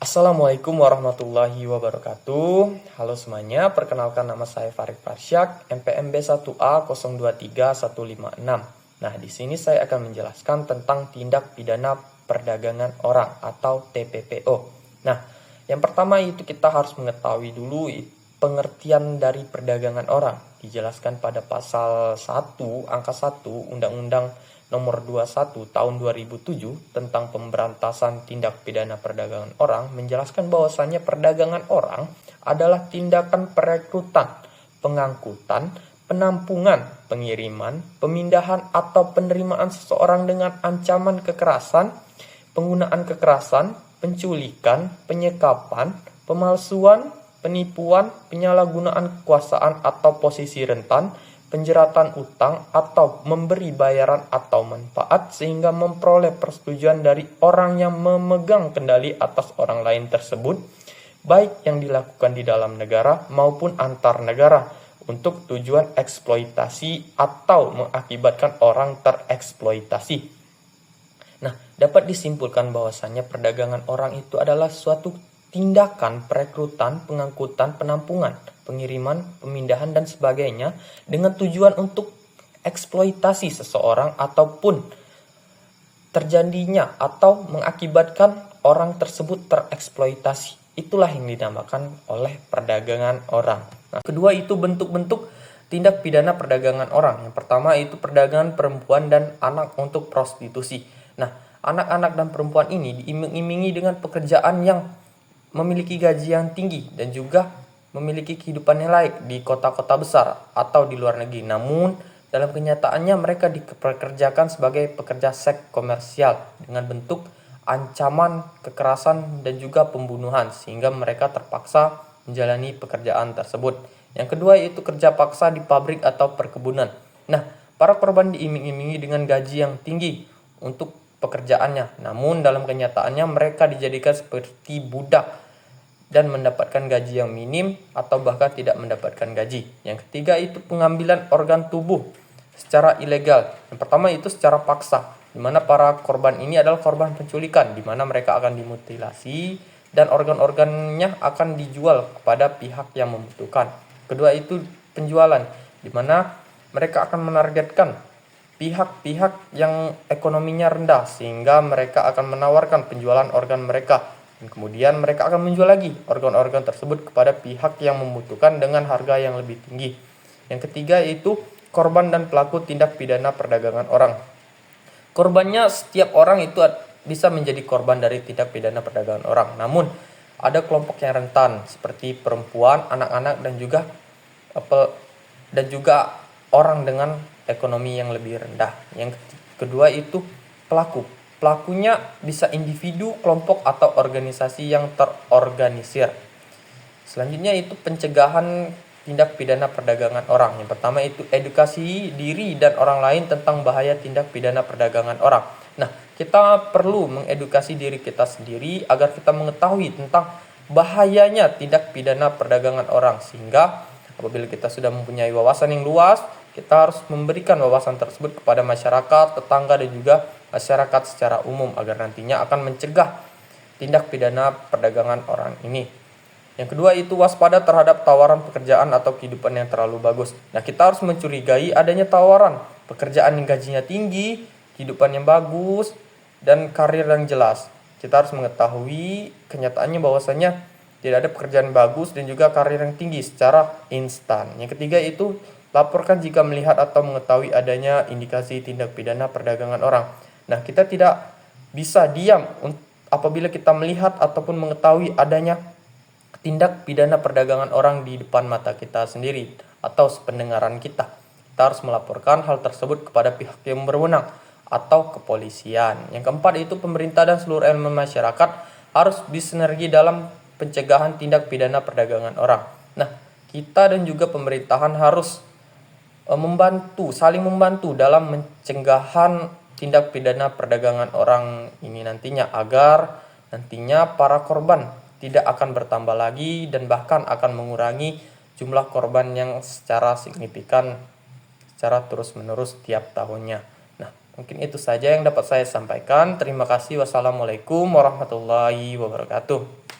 Assalamualaikum warahmatullahi wabarakatuh. Halo semuanya, perkenalkan nama saya Farid Farsyak, NPM B1A 023156. Nah, di sini saya akan menjelaskan tentang tindak pidana perdagangan orang atau TPPO. Nah, yang pertama itu kita harus mengetahui dulu pengertian dari perdagangan orang. Dijelaskan pada pasal 1 angka 1 Undang-Undang Nomor 21 Tahun 2007 tentang pemberantasan tindak pidana perdagangan orang menjelaskan bahwasannya perdagangan orang adalah tindakan perekrutan, pengangkutan, penampungan, pengiriman, pemindahan atau penerimaan seseorang dengan ancaman kekerasan, penggunaan kekerasan, penculikan, penyekapan, pemalsuan, penipuan, penyalahgunaan kekuasaan atau posisi rentan, penjeratan utang, atau memberi bayaran atau manfaat sehingga memperoleh persetujuan dari orang yang memegang kendali atas orang lain tersebut, baik yang dilakukan di dalam negara maupun antar negara, untuk tujuan eksploitasi atau mengakibatkan orang tereksploitasi. Nah, dapat disimpulkan bahwasannya perdagangan orang itu adalah suatu tindakan perekrutan, pengangkutan, penampungan, pengiriman, pemindahan, dan sebagainya dengan tujuan untuk eksploitasi seseorang ataupun terjadinya atau mengakibatkan orang tersebut tereksploitasi. Itulah yang dinamakan oleh perdagangan orang. Nah, kedua itu bentuk-bentuk tindak pidana perdagangan orang. Yang pertama itu perdagangan perempuan dan anak untuk prostitusi. Nah, anak-anak dan perempuan ini diiming-imingi dengan pekerjaan yang memiliki gaji yang tinggi dan juga memiliki kehidupan yang layak di kota-kota besar atau di luar negeri. Namun, dalam kenyataannya mereka dipekerjakan sebagai pekerja seks komersial dengan bentuk ancaman, kekerasan, dan juga pembunuhan sehingga mereka terpaksa menjalani pekerjaan tersebut. Yang kedua yaitu kerja paksa di pabrik atau perkebunan. Nah, para korban diiming-imingi dengan gaji yang tinggi untuk pekerjaannya. Namun dalam kenyataannya mereka dijadikan seperti budak dan mendapatkan gaji yang minim atau bahkan tidak mendapatkan gaji. Yang ketiga itu pengambilan organ tubuh secara ilegal. Yang pertama itu secara paksa, di mana para korban ini adalah korban penculikan, di mana mereka akan dimutilasi dan organ-organnya akan dijual kepada pihak yang membutuhkan. Kedua itu penjualan, di mana mereka akan menargetkan pihak-pihak yang ekonominya rendah sehingga mereka akan menawarkan penjualan organ mereka. Dan kemudian mereka akan menjual lagi organ-organ tersebut kepada pihak yang membutuhkan dengan harga yang lebih tinggi. Yang ketiga yaitu korban dan pelaku tindak pidana perdagangan orang. Korbannya setiap orang itu bisa menjadi korban dari tindak pidana perdagangan orang. Namun ada kelompok yang rentan seperti perempuan, anak-anak dan juga orang dengan ekonomi yang lebih rendah. Yang kedua itu pelaku. Pelakunya bisa individu, kelompok, atau organisasi yang terorganisir. Selanjutnya itu pencegahan tindak pidana perdagangan orang. Yang pertama itu edukasi diri dan orang lain tentang bahaya tindak pidana perdagangan orang. Nah, kita perlu mengedukasi diri kita sendiri agar kita mengetahui tentang bahayanya tindak pidana perdagangan orang. Sehingga apabila kita sudah mempunyai wawasan yang luas, kita harus memberikan wawasan tersebut kepada masyarakat, tetangga, dan juga masyarakat secara umum agar nantinya akan mencegah tindak pidana perdagangan orang ini. Yang kedua itu waspada terhadap tawaran pekerjaan atau kehidupan yang terlalu bagus. Nah, kita harus mencurigai adanya tawaran pekerjaan yang gajinya tinggi, kehidupan yang bagus, dan karir yang jelas. Kita harus mengetahui kenyataannya bahwasanya tidak ada pekerjaan bagus dan juga karir yang tinggi secara instan. Yang ketiga itu laporkan jika melihat atau mengetahui adanya indikasi tindak pidana perdagangan orang. Nah, kita tidak bisa diam apabila kita melihat ataupun mengetahui adanya tindak pidana perdagangan orang di depan mata kita sendiri atau sependengaran kita. Kita harus melaporkan hal tersebut kepada pihak yang berwenang atau kepolisian. Yang keempat itu pemerintah dan seluruh elemen masyarakat harus bersinergi dalam pencegahan tindak pidana perdagangan orang. Nah, kita dan juga pemerintahan harus saling membantu dalam pencegahan tindak pidana perdagangan orang ini nantinya agar nantinya para korban tidak akan bertambah lagi dan bahkan akan mengurangi jumlah korban yang secara signifikan secara terus-menerus tiap tahunnya. Nah, mungkin itu saja yang dapat saya sampaikan. Terima kasih. Wassalamualaikum warahmatullahi wabarakatuh.